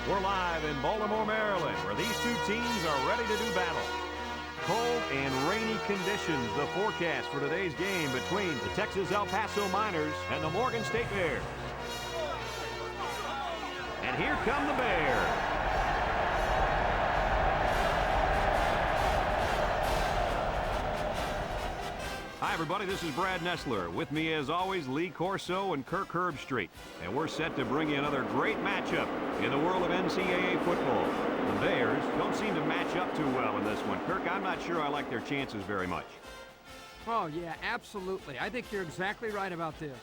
We're live in Baltimore, Maryland, where these two teams are ready to do battle. Cold and rainy conditions, the forecast for today's game between the Texas El Paso Miners and the Morgan State Bears. And here come the Bears. Hi, everybody. This is Brad Nessler. With me, as always, Lee Corso and Kirk Herbstreit. And we're set to bring you another great matchup in the world of NCAA football. The Bears don't seem to match up too well in this one. Kirk, I'm not sure I like their chances very much. Oh, yeah, absolutely. I think you're exactly right about this.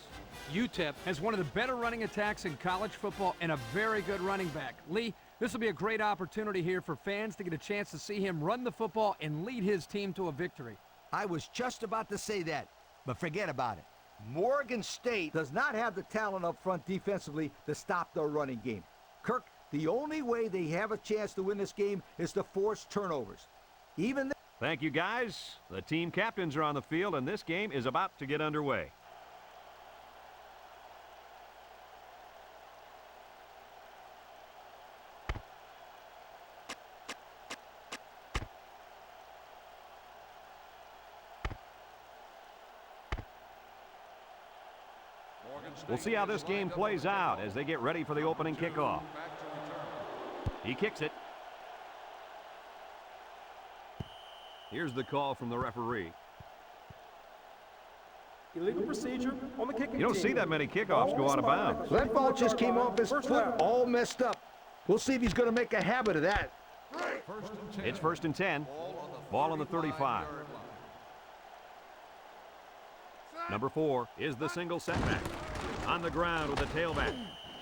UTEP has one of the better running attacks in college football and a very good running back. Lee, this will be a great opportunity here for fans to get a chance to see him run the football and lead his team to a victory. I was just about to say that, but forget about it. Morgan State does not have the talent up front defensively to stop their running game. Kirk, the only way they have a chance to win this game is to force turnovers. Thank you, guys. The team captains are on the field, and this game is about to get underway. We'll see how this game plays out as they get ready for the opening kickoff. He kicks it. Here's the call from the referee. Illegal procedure on the kicking. You don't see that many kickoffs go out of bounds. That ball just came off his foot all messed up. We'll see if he's going to make a habit of that. It's 1st and 10. Ball on the 35. Number 4 is the single setback. On the ground with the tailback.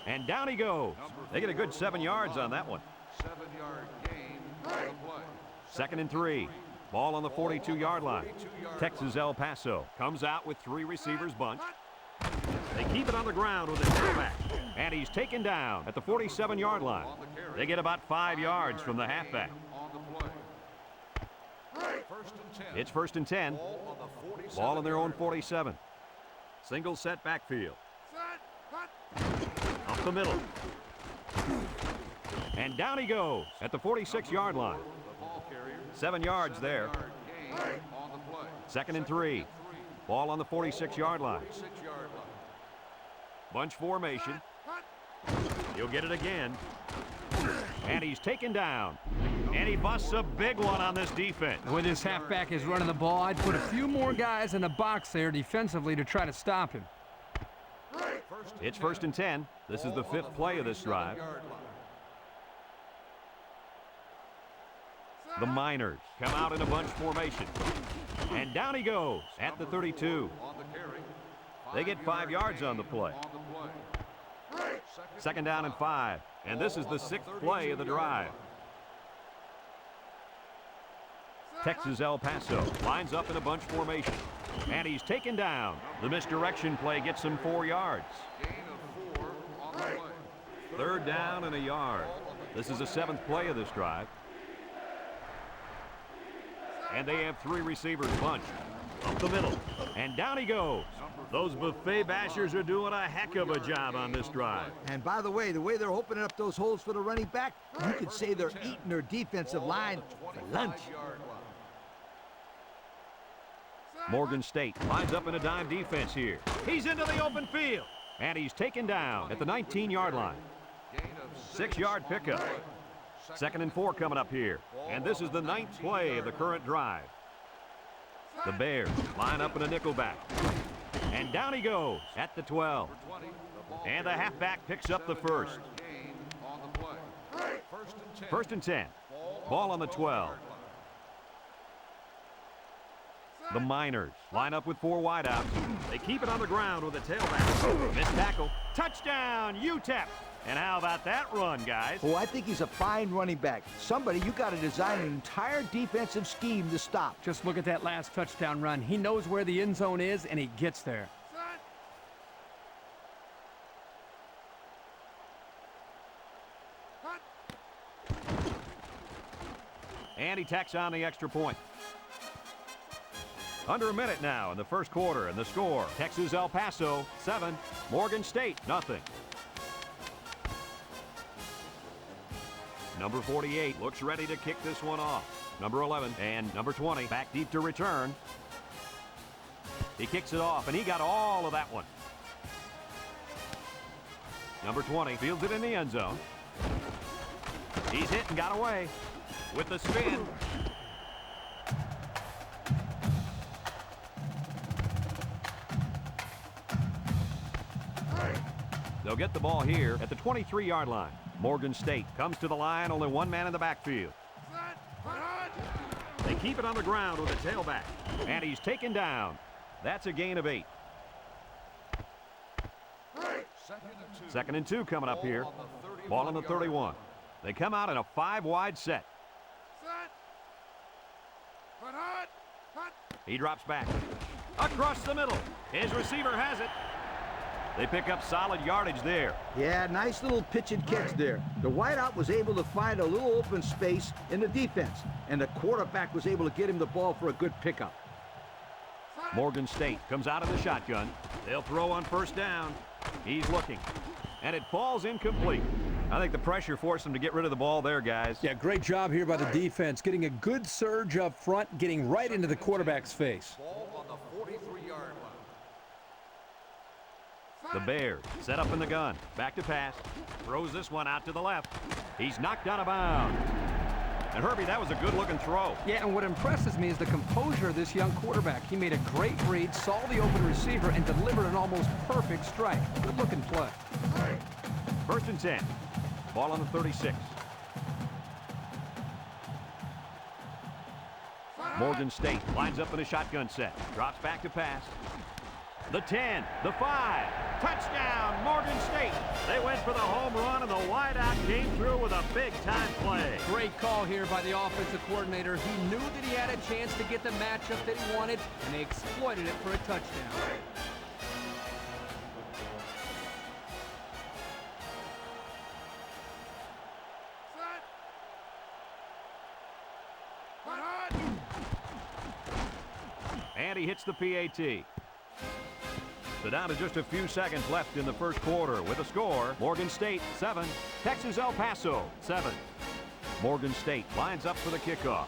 And down he goes. They get a good 7 yards on that one. 7-yard gain on the play. 2nd and 3. Ball on the 42-yard line. Texas El Paso comes out with 3 receivers bunched. They keep it on the ground with the tailback. And he's taken down at the 47-yard line. They get about 5 yards from the halfback. It's 1st and 10. Ball on their own 47. Single set backfield. Up the middle. And down he goes at the 46-yard line. 7 yards there. 2nd and 3. Ball on the 46-yard line. Bunch formation. He'll get it again. And he's taken down. And he busts a big one on this defense. With his halfback is running the ball, I'd put a few more guys in the box there defensively to try to stop him. It's 1st and 10. This is the 5th play of this drive. The Miners come out in a bunch formation. And down he goes at the 32. They get 5 yards on the play. 2nd down and 5. And this is the 6th play of the drive. Texas El Paso lines up in a bunch formation. And he's taken down. The misdirection play gets him 4 yards. 3rd down and a yard. This is the 7th play of this drive. And they have 3 receivers bunched. Up the middle. And down he goes. Those buffet bashers are doing a heck of a job on this drive. And by the way they're opening up those holes for the running back, you could say they're eating their defensive line for lunch. Morgan State lines up in a dime defense here. He's into the open field. And he's taken down at the 19-yard line. 6-yard pickup. 2nd and 4 coming up here. And this is the 9th play of the current drive. The Bears line up in a nickelback. And down he goes at the 12. And the halfback picks up the first. 1st and 10. Ball on the 12. The Miners line up with 4 wideouts. They keep it on the ground with a tailback. Missed tackle. Touchdown, UTEP. And how about that run, guys? Oh, I think he's a fine running back. Somebody you got to design an entire defensive scheme to stop. Just look at that last touchdown run. He knows where the end zone is, and he gets there. And he tacks on the extra point. Under a minute now in the first quarter, and the score, Texas El Paso 7, Morgan State nothing. Number 48 looks ready to kick this one off. Number 11 and number 20 back deep to return. He kicks it off, and he got all of that one. Number 20 fields it in the end zone. He's hit and got away with the spin. They'll get the ball here at the 23-yard line. Morgan State comes to the line, only one man in the backfield. They keep it on the ground with a tailback, and he's taken down. That's a gain of 8. Second and 2 coming up here. Ball on the 31. They come out in a 5-wide set. He drops back. Across the middle. His receiver has it. They pick up solid yardage there. Yeah, nice little pitch and catch there. The wideout was able to find a little open space in the defense, and the quarterback was able to get him the ball for a good pickup. Morgan State comes out of the shotgun. They'll throw on first down. He's looking, and it falls incomplete. I think the pressure forced him to get rid of the ball there, guys. Yeah, great job here by the defense, getting a good surge up front, getting right into the quarterback's face. Ball on the 43-yard line. The Bears set up in the gun. Back to pass. Throws this one out to the left. He's knocked out of bounds. And Herbie, that was a good-looking throw. Yeah, and what impresses me is the composure of this young quarterback. He made a great read, saw the open receiver, and delivered an almost perfect strike. Good-looking play. First and 10. Ball on the 36. Morgan State lines up in a shotgun set. Drops back to pass. The 10, the 5. Touchdown, Morgan State. They went for the home run, and the wideout came through with a big-time play. Great call here by the offensive coordinator. He knew that he had a chance to get the matchup that he wanted, and they exploited it for a touchdown. And he hits the PAT. So down to just a few seconds left in the first quarter with a score. Morgan State 7, Texas El Paso 7. Morgan State lines up for the kickoff.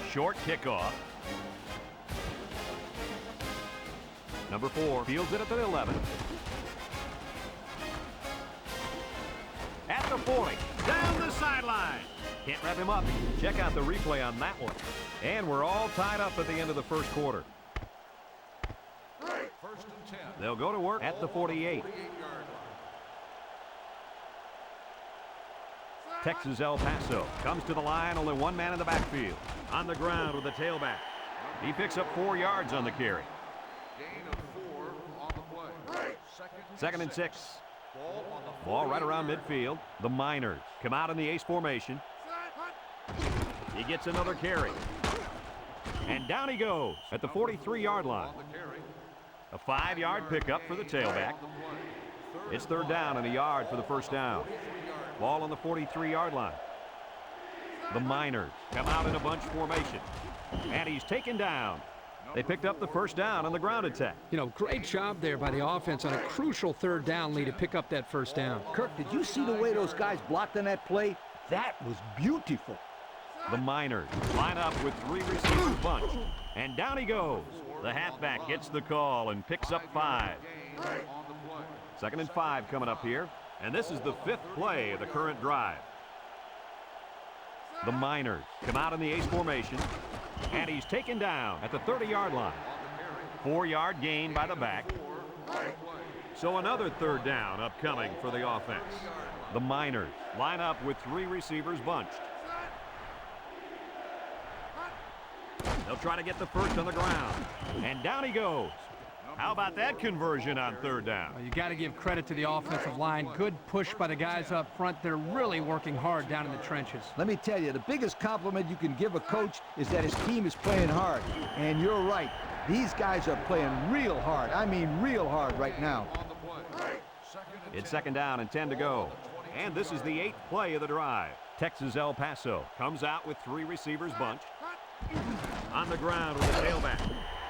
Short kickoff. Number 4 fields it at the 11. At the 40, down the sideline. Can't wrap him up. Check out the replay on that one. And we're all tied up at the end of the first quarter. First and 10. They'll go to work at the 48. 48-yard line. Texas El Paso comes to the line, only one man in the backfield. On the ground with the tailback. He picks up 4 yards on the carry. Gain of 4 on the play. Second and 6. Ball on the Ball right around midfield. The Miners come out in the ace formation. He gets another carry. And down he goes at the 43-yard line. on the carry. A 5-yard pickup for the tailback. It's third down and a yard for the first down. Ball on the 43-yard line. The Miners come out in a bunch formation. And he's taken down. They picked up the first down on the ground attack. You know, great job there by the offense on a crucial third down lead to pick up that first down. Kirk, did you see the way those guys blocked on that play? That was beautiful. The Miners line up with 3 receivers bunch. And down he goes. The halfback gets the call and picks up 5. Gain on the play. Second and 5 coming up here. And this is the 5th play of the current drive. The Miners come out in the ace formation. And he's taken down at the 30-yard line. 4-yard gain by the back. So another third down upcoming for the offense. The Miners line up with 3 receivers bunched. They'll try to get the first on the ground. And down he goes. How about that conversion on third down? Well, you got to give credit to the offensive line. Good push by the guys up front. They're really working hard down in the trenches. Let me tell you, the biggest compliment you can give a coach is that his team is playing hard. And you're right. These guys are playing real hard. I mean real hard right now. On the play. It's second down and 10 to go. And this is the 8th play of the drive. Texas El Paso comes out with 3 receivers bunched. On the ground with the tailback.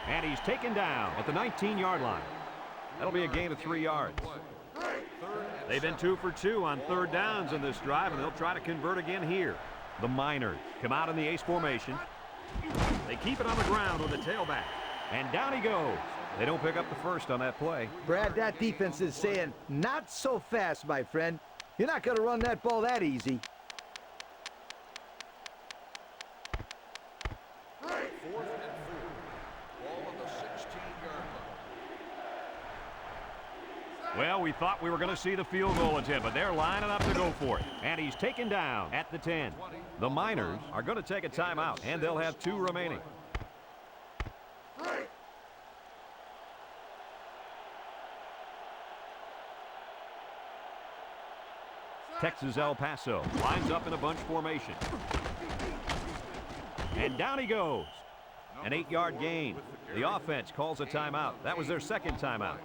And he's taken down at the 19-yard line. That'll be a gain of 3 yards. Third and They've been 2 for 2 on third downs in this drive, and they'll try to convert again here. The Miners come out in the ace formation. They keep it on the ground with the tailback. And down he goes. They don't pick up the first on that play. Brad, that defense is saying, not so fast, my friend. You're not going to run that ball that easy. Well, we thought we were going to see the field goal attempt, but they're lining up to go for it. And he's taken down at the 10. The Miners are going to take a timeout, and they'll have 2 remaining. Texas El Paso lines up in a bunch formation. And down he goes. An 8-yard gain. The offense calls a timeout. That was their second timeout.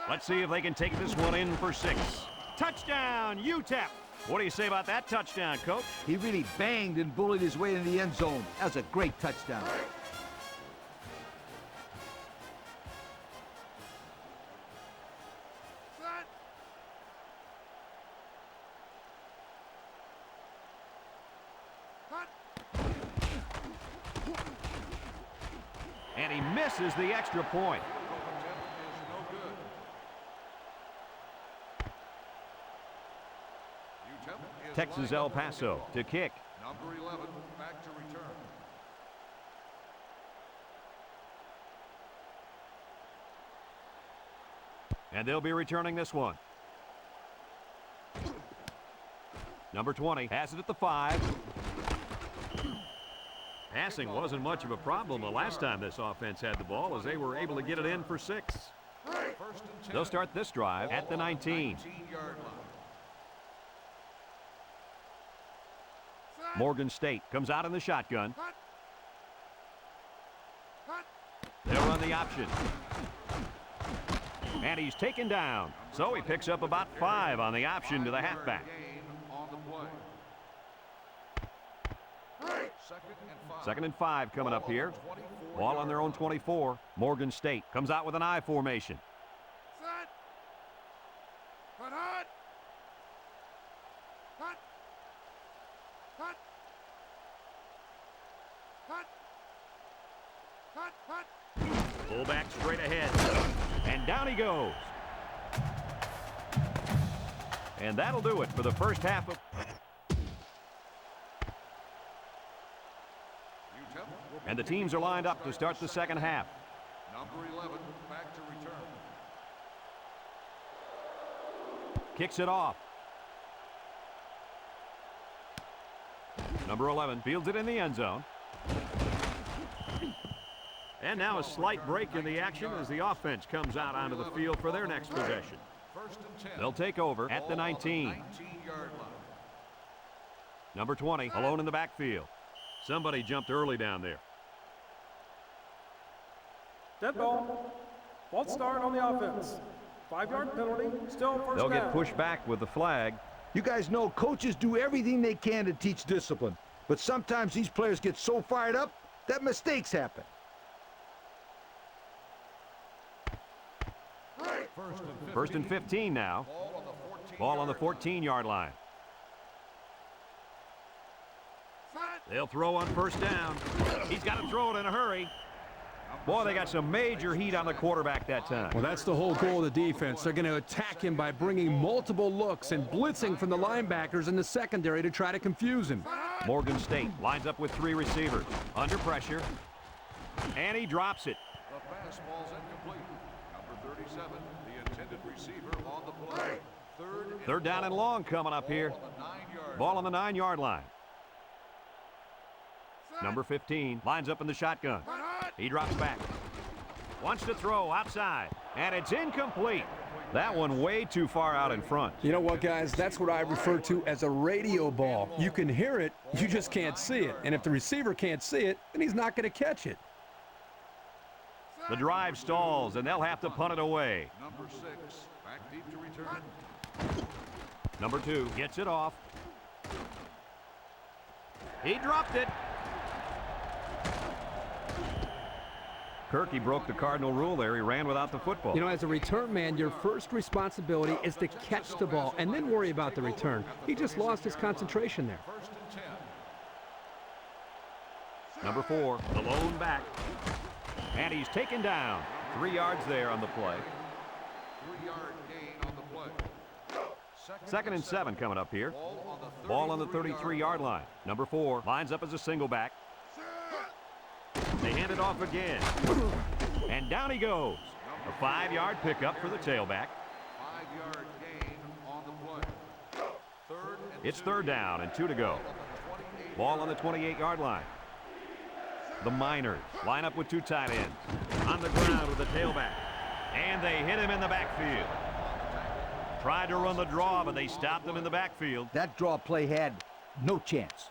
Let's see if they can take this one in for 6. Touchdown, UTEP. What do you say about that touchdown, Coach? He really banged and bullied his way into the end zone. That was a great touchdown. And he misses the extra point. Texas El Paso to kick. Number 11, back to return. And they'll be returning this one. Number 20 has it at the 5. Passing wasn't much of a problem the last time this offense had the ball, as they were able to get it in for 6. They'll start this drive at the 19. Morgan State comes out in the shotgun. They'll run the option. And he's taken down. So he picks up about 5 on the option to the halfback. Second and 5 coming up here. Ball on their own 24. Morgan State comes out with an I formation. Fullback straight ahead. And down he goes. And that'll do it for the first half of... And the teams are lined up to start the second half. Number 11, back to return. Kicks it off. Number 11 fields it in the end zone. And now a slight break in the action as the offense comes out onto the field for their next possession. They'll take over at the 19. Number 20 alone in the backfield. Somebody jumped early down there. Dead ball. False start on the offense. 5-yard penalty. Still first They'll down. get pushed back with the flag. You guys know coaches do everything they can to teach discipline. But sometimes these players get so fired up that mistakes happen. First and 15 now. Ball on the 14-yard line. They'll throw on first down. He's got to throw it in a hurry. Boy, they got some major heat on the quarterback that time. Well, that's the whole goal of the defense. They're going to attack him by bringing multiple looks and blitzing from the linebackers in the secondary to try to confuse him. Morgan State lines up with 3 receivers. Under pressure. And he drops it. The fastball's incomplete. Number 37, the intended receiver on the play. Third down and long coming up here. Ball on the 9-yard line. Number 15 lines up in the shotgun. He drops back. Wants to throw outside. And it's incomplete. That one way too far out in front. You know what, guys? That's what I refer to as a radio ball. You can hear it, you just can't see it. And if the receiver can't see it, then he's not going to catch it. The drive stalls, and they'll have to punt it away. Number 6, back deep to return. Number 2 gets it off. He dropped it. Kirk, he broke the Cardinal rule there. He ran without the football. You know, as a return man, your first responsibility is to catch the ball and then worry about the return. He just lost his concentration there. First and 10. Number 4, the lone back. And he's taken down. 3 yards there on the play. 3-yard gain on the play. Second and 7 coming up here. Ball on the 33-yard line. Number 4 lines up as a single back. They hand it off again. And down he goes. A 5-yard pickup for the tailback. 5-yard gain on the play. It's 3rd down and 2 to go. Ball on the 28-yard line. The Miners line up with 2 tight ends. On the ground with the tailback. And they hit him in the backfield. Tried to run the draw, but they stopped him in the backfield. That draw play had no chance.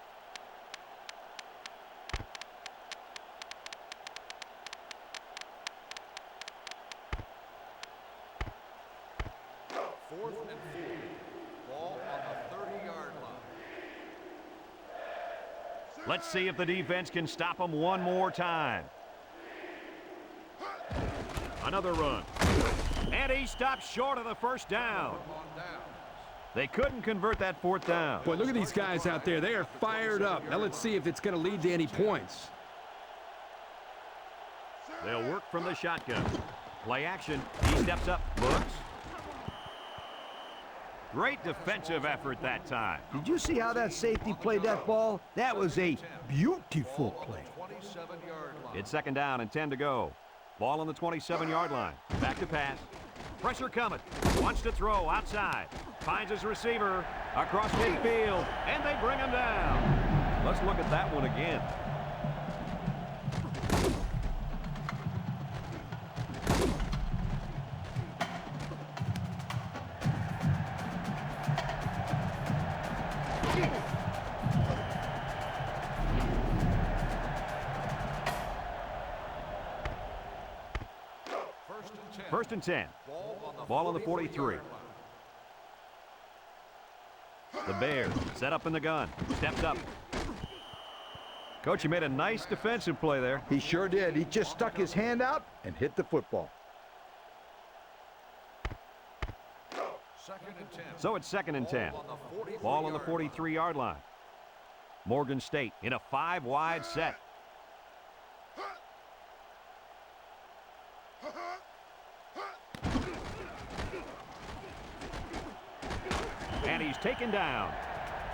Fourth and 4. Ball on the 30-yard line. Let's see if the defense can stop him one more time. Another run. And he stopped short of the first down. They couldn't convert that 4th down. Boy, look at these guys out there. They are fired up. Now let's see if it's going to lead to any points. They'll work from the shotgun. Play action. He steps up. Looks. Great defensive effort that time. Did you see how that safety played that ball? That was a beautiful play. 27-yard line. It's 2nd down and 10 to go. Ball on the 27-yard line. Back to pass. Pressure coming. Wants to throw outside. Finds his receiver across midfield, and they bring him down. Let's look at that one again. First and 10. Ball on the 43. The Bears set up in the gun. Steps up. Coach, you made a nice defensive play there. He sure did. He just stuck his hand out and hit the football. Second and 10. So it's 2nd and 10. Ball on the 43-yard line. Morgan State in a 5-wide set. And he's taken down.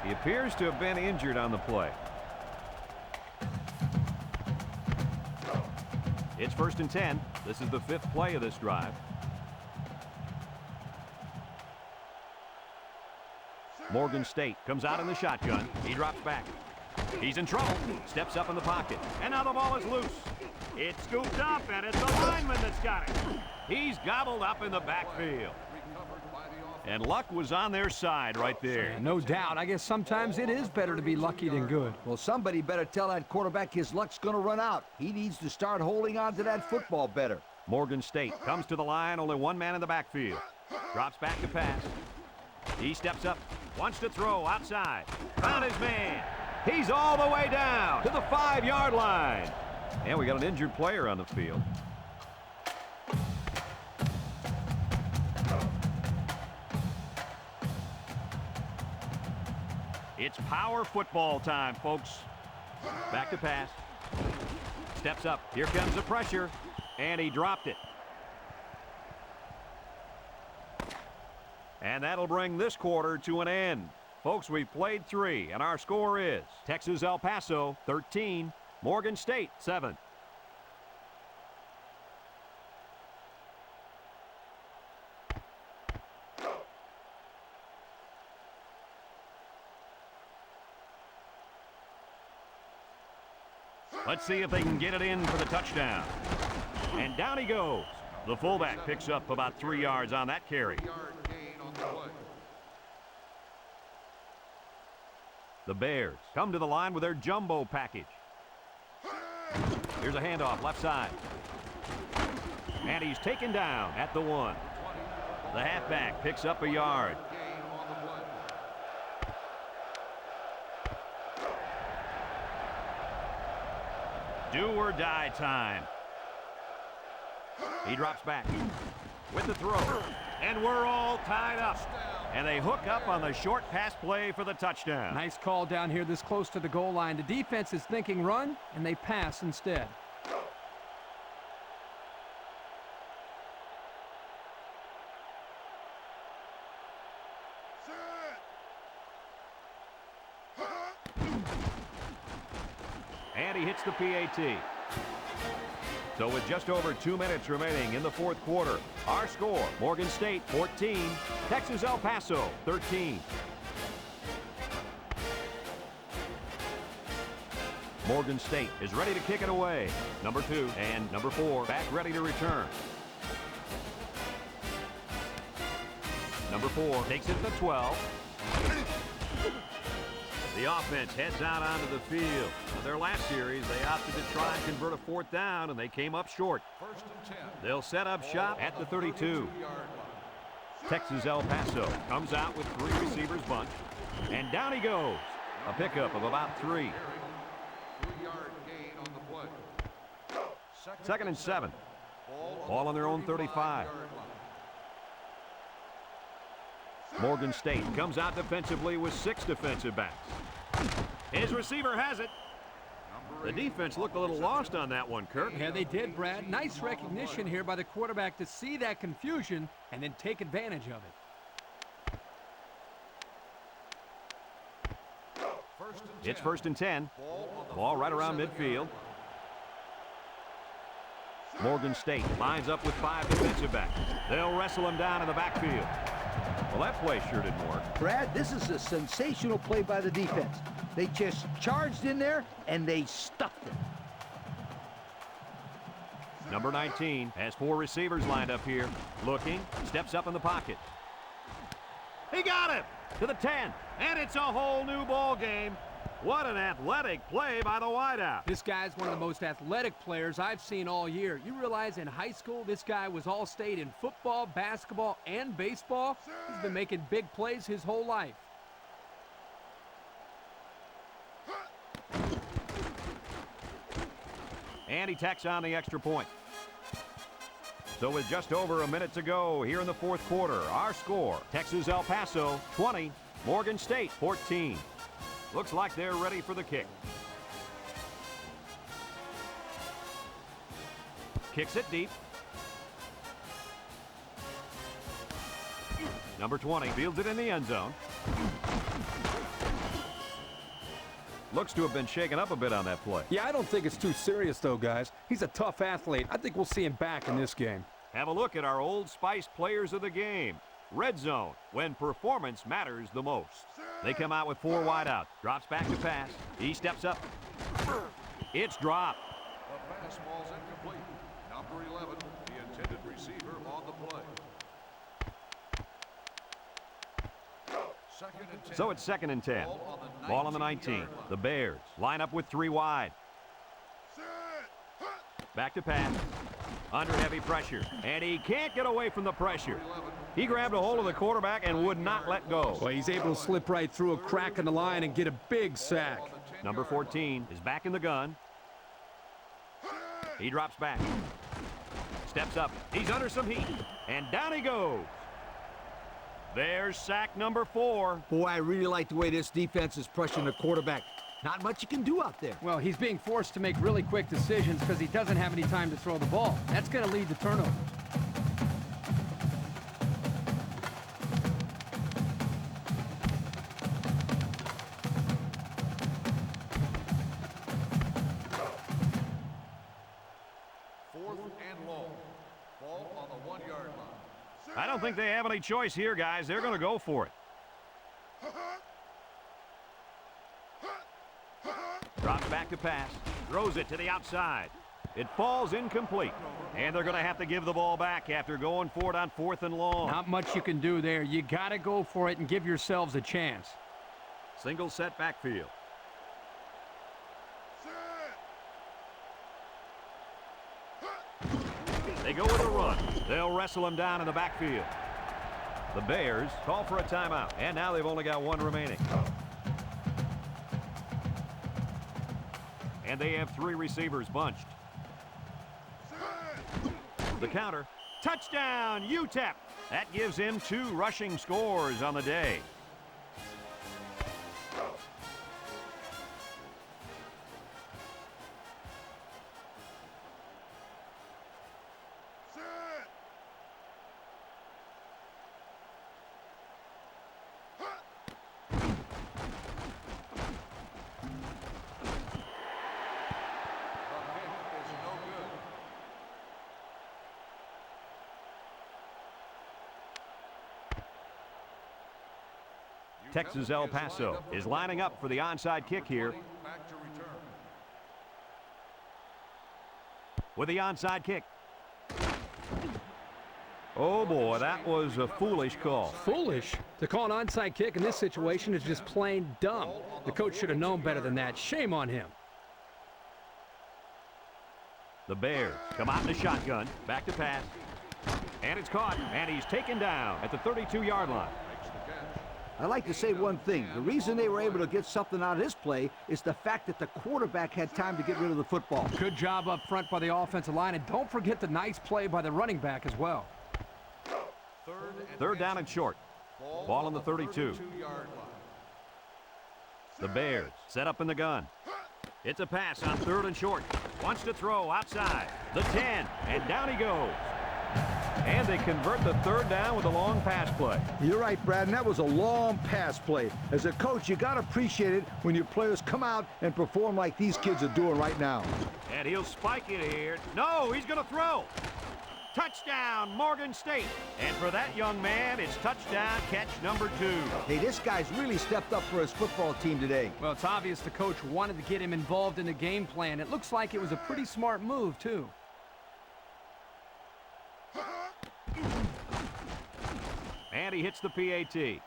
He appears to have been injured on the play. It's 1st and 10. This is the 5th play of this drive. Morgan State comes out in the shotgun. He drops back. He's in trouble. Steps up in the pocket. And now the ball is loose. It's scooped up, and it's the lineman that's got it. He's gobbled up in the backfield. And luck was on their side right there. No doubt. I guess sometimes it is better to be lucky than good. Well, somebody better tell that quarterback his luck's going to run out. He needs to start holding on to that football better. Morgan State comes to the line, only 1 man in the backfield. Drops back to pass. He steps up, wants to throw outside. Found his man. He's all the way down to the 5-yard line. And we got an injured player on the field. It's power football time, folks. Back to pass. Steps up. Here comes the pressure. And he dropped it. And that'll bring this quarter to an end. Folks, we've played 3, and our score is Texas El Paso 13, Morgan State 7. Let's see if they can get it in for the touchdown. And down he goes. The fullback picks up about 3 yards on that carry. The Bears come to the line with their jumbo package. Here's a handoff left side. And he's taken down at the 1. The halfback picks up a yard. Do or die time. He drops back with the throw. And we're all tied up. And they hook up on the short pass play for the touchdown. Nice call down here this close to the goal line. The defense is thinking run, and they pass instead. And he hits the PAT. So with just over 2 minutes remaining in the fourth quarter, our score, Morgan State 14, Texas El Paso 13. Morgan State is ready to kick it away. Number 2 and number 4 back ready to return. Number 4 takes it to 12. The offense heads out onto the field. In their last series, they opted to try and convert a fourth down, and they came up short. First and 10. They'll set up shop at the 32. Texas El Paso comes out with 3 receivers bunched, and down he goes. A pickup of about 3. 3-yard gain on the play. Second and 7. Ball on their own 35. Morgan State comes out defensively with 6 defensive backs. His receiver has it. The defense looked a little lost on that one, Kirk. Yeah, they did, Brad. Nice recognition here by the quarterback to see that confusion and then take advantage of it. It's first and 10. Ball right around midfield. Morgan State lines up with 5 defensive backs. They'll wrestle him down in the backfield. Well, that play sure didn't work. Brad, this is a sensational play by the defense. They just charged in there, and they stuffed it. Number 19 has 4 receivers lined up here. Looking, steps up in the pocket. He got it to the 10, and it's a whole new ball game. What an athletic play by the wideout. This guy's one of the most athletic players I've seen all year. You realize in high school, this guy was all-state in football, basketball, and baseball. He's been making big plays his whole life. And he tacks on the extra point. So with just over a minute to go here in the fourth quarter, our score, Texas El Paso 20, Morgan State 14. Looks like they're ready for the kick. Kicks it deep. Number 20 fields it in the end zone. Looks to have been shaken up a bit on that play. Yeah, I don't think it's too serious, though, guys. He's a tough athlete. I think we'll see him back in this game. Have a look at our Old Spice players of the game. Red zone, when performance matters the most. They come out with 4 wideouts. Drops back to pass. He steps up. It's dropped. The pass ball's incomplete. Number 11, the intended receiver on the play. Second and 10. So it's second and 10. Ball on the 19. The Bears line up with 3 wide. Back to pass. Under heavy pressure. And he can't get away from the pressure. He grabbed a hold of the quarterback and would not let go. Well, he's able to slip right through a crack in the line and get a big sack. Number 14 is back in the gun. He drops back. Steps up. He's under some heat. And down he goes. There's sack number 4. Boy, I really like the way this defense is pressuring the quarterback. Not much you can do out there. Well, he's being forced to make really quick decisions because he doesn't have any time to throw the ball. That's going to lead to turnovers. Fourth and long. Ball on the 1-yard line. I don't think they have any choice here, guys. They're going to go for it. Drops back to pass. Throws it to the outside. It falls incomplete. And they're going to have to give the ball back after going for it on 4th and long. Not much you can do there. You got to go for it and give yourselves a chance. Single set backfield. They go with a run. They'll wrestle him down in the backfield. The Bears call for a timeout. And now they've only got 1 remaining. And they have 3 receivers bunched. The counter. Touchdown, UTEP. That gives him 2 rushing scores on the day. Texas El Paso is lining up for the onside kick here. Back to return. With the onside kick. Oh boy, that was a foolish call. Foolish? To call an onside kick in this situation is just plain dumb. The coach should have known better than that. Shame on him. The Bears come out in the shotgun. Back to pass. And it's caught. And he's taken down at the 32-yard line. I'd like to say one thing. The reason they were able to get something out of this play is the fact that the quarterback had time to get rid of the football. Good job up front by the offensive line, and don't forget the nice play by the running back as well. Third down and short. Ball on the 32. The Bears set up in the gun. It's a pass on 3rd and short. Wants to throw outside. The 10, and down he goes. And they convert the 3rd down with a long pass play. You're right, Brad, and that was a long pass play. As a coach, you got to appreciate it when your players come out and perform like these kids are doing right now. And he'll spike it here. No, he's going to throw. Touchdown, Morgan State. And for that young man, it's touchdown catch number 2. Hey, this guy's really stepped up for his football team today. Well, it's obvious the coach wanted to get him involved in the game plan. It looks like it was a pretty smart move, too. And he hits the PAT.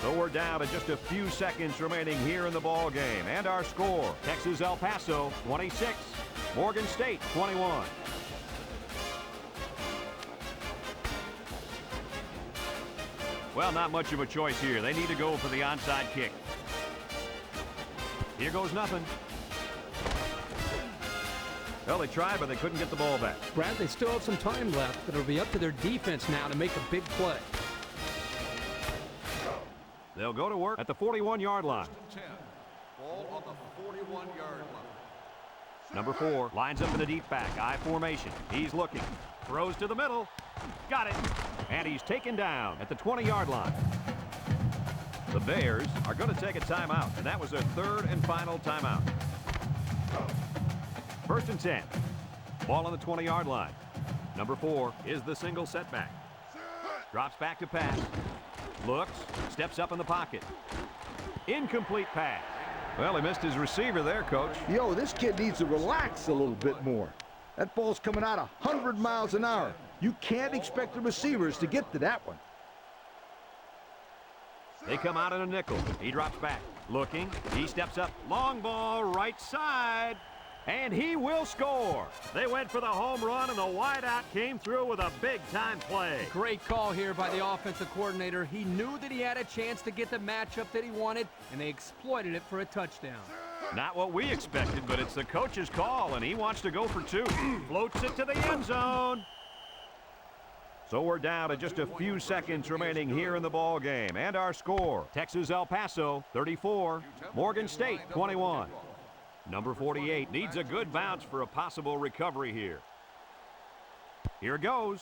So we're down to just a few seconds remaining here in the ball game. And our score, Texas El Paso 26, Morgan State 21. Well, not much of a choice here. They need to go for the onside kick. Here goes nothing. Well, they tried, but they couldn't get the ball back. Brad, they still have some time left, but it'll be up to their defense now to make a big play. They'll go to work at the 41-yard line. 10. Ball on the 41-yard line. Number 4 lines up in the deep back, I formation. He's looking. Throws to the middle. Got it. And he's taken down at the 20-yard line. The Bears are going to take a timeout, and that was their 3rd and final timeout. 1st and 10. Ball on the 20-yard line. Number 4 is the single setback. Drops back to pass. Looks, steps up in the pocket. Incomplete pass. Well, he missed his receiver there, Coach. Yo, this kid needs to relax a little bit more. That ball's coming out 100 miles an hour. You can't expect the receivers to get to that one. They come out in a nickel. He drops back. Looking. He steps up. Long ball, right side. And he will score. They went for the home run, and the wideout came through with a big-time play. Great call here by the offensive coordinator. He knew that he had a chance to get the matchup that he wanted, and they exploited it for a touchdown. Not what we expected, but it's the coach's call, and he wants to go for 2. Floats it to the end zone. So we're down to just a few seconds remaining here in the ball game. And our score, Texas El Paso 34, Morgan State 21. Number 48 needs a good bounce for a possible recovery here. Here goes.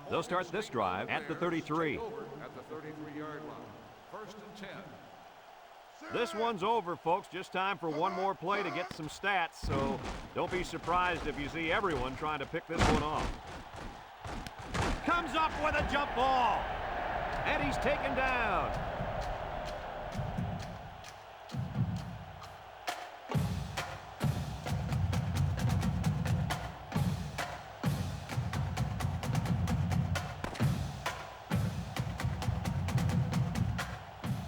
They'll start this drive at the 33. At the 33-yard line. 1st and 10. This one's over, folks. Just time for one more play to get some stats, so don't be surprised if you see everyone trying to pick this one off. Comes up with a jump ball, and he's taken down.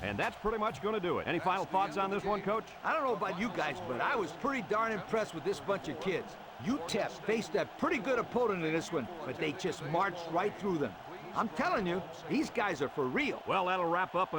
And that's pretty much going to do it. Any final thoughts on this one, Coach? I don't know about you guys, but I was pretty darn impressed with this bunch of kids. UTEP faced a pretty good opponent in this one, but they just marched right through them. I'm telling you, these guys are for real. Well, that'll wrap up